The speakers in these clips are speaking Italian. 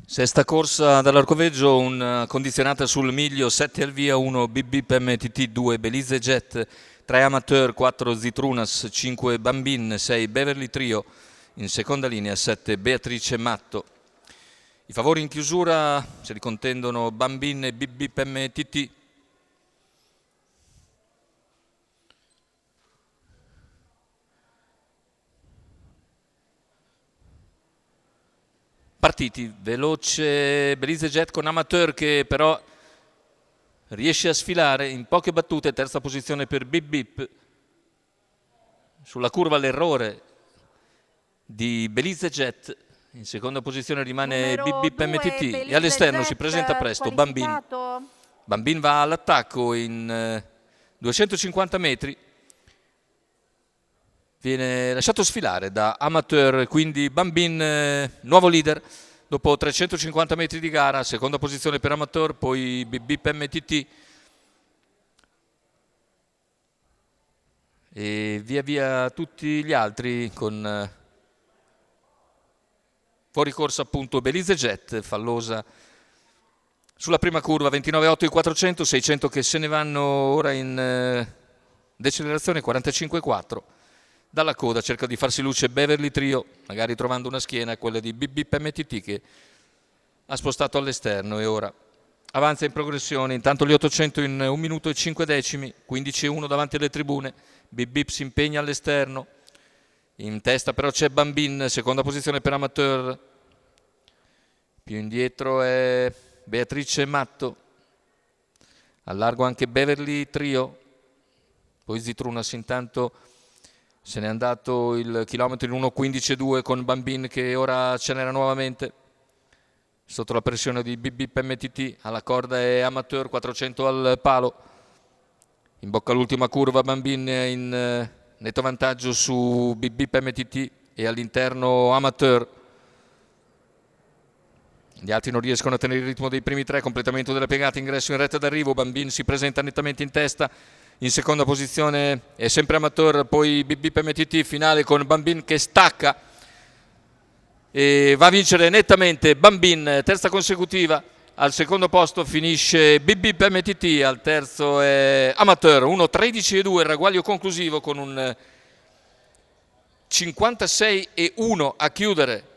Sesta corsa dall'Arcoveggio, un condizionata sul miglio, 7 al via, 1 BB PMTT, 2 Belize Jet, 3 Amateur, 4 Zitrunas, 5 Bambin, 6 Beverly Trio, in seconda linea 7 Beatrice Matto. I favori in chiusura se li contendono Bambin e BB PMTT. Partiti, veloce Belize Jet con Amateur che però riesce a sfilare in poche battute, terza posizione per Bip Bip. Sulla curva l'errore di Belize Jet, in seconda posizione rimane Bip Bip MTT e all'esterno si presenta presto Bambin. Bambin va all'attacco in 250 metri. Viene lasciato sfilare da Amateur, quindi Bambin nuovo leader dopo 350 metri di gara, seconda posizione per Amateur, poi BIP MTT e via via tutti gli altri con fuori corsa appunto Belize Jet, fallosa sulla prima curva, 29,8 i 400, 600 che se ne vanno ora in decelerazione, 45,4. Dalla coda cerca di farsi luce Beverly Trio, magari trovando una schiena, quella di BB MTT che ha spostato all'esterno e ora avanza in progressione. Intanto gli 800 in 1 minuto e 5 decimi, 15,1 davanti alle tribune. BB si impegna all'esterno, in testa però c'è Bambin, seconda posizione per Amateur, più indietro è Beatrice Matto, al largo anche Beverly Trio, poi Zitrunas intanto se n'è andato il chilometro in 1.15,2 con Bambin che ora accelera nuovamente sotto la pressione di BB MTT. Alla corda è Amateur, 400 al palo, in bocca all'ultima curva Bambin in netto vantaggio su BB MTT e all'interno Amateur. Gli altri non riescono a tenere il ritmo dei primi tre, completamento della piegata, ingresso in retta d'arrivo, Bambin si presenta nettamente in testa. In seconda posizione è sempre Amateur, poi BB MTT, finale con Bambin che stacca e va a vincere nettamente Bambin, terza consecutiva. Al secondo posto finisce BB MTT, al terzo è Amateur, 1.13,2 il ragguaglio conclusivo con un 56,1 a chiudere,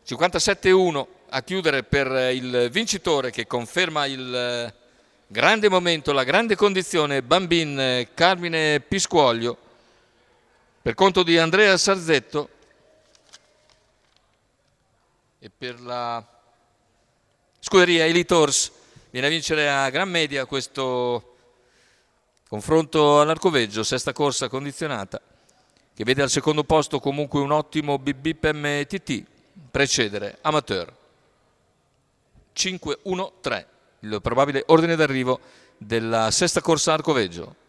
57,1 a chiudere per il vincitore che conferma il grande momento, la grande condizione, Bambin Carmine Piscuoglio, per conto di Andrea Sarzetto, e per la scuderia Elite Horse viene a vincere a gran media questo confronto all'Arcoveggio, sesta corsa condizionata, che vede al secondo posto comunque un ottimo BB MTT, precedere Amateur. 5-1-3, il probabile ordine d'arrivo della sesta corsa Arcoveggio.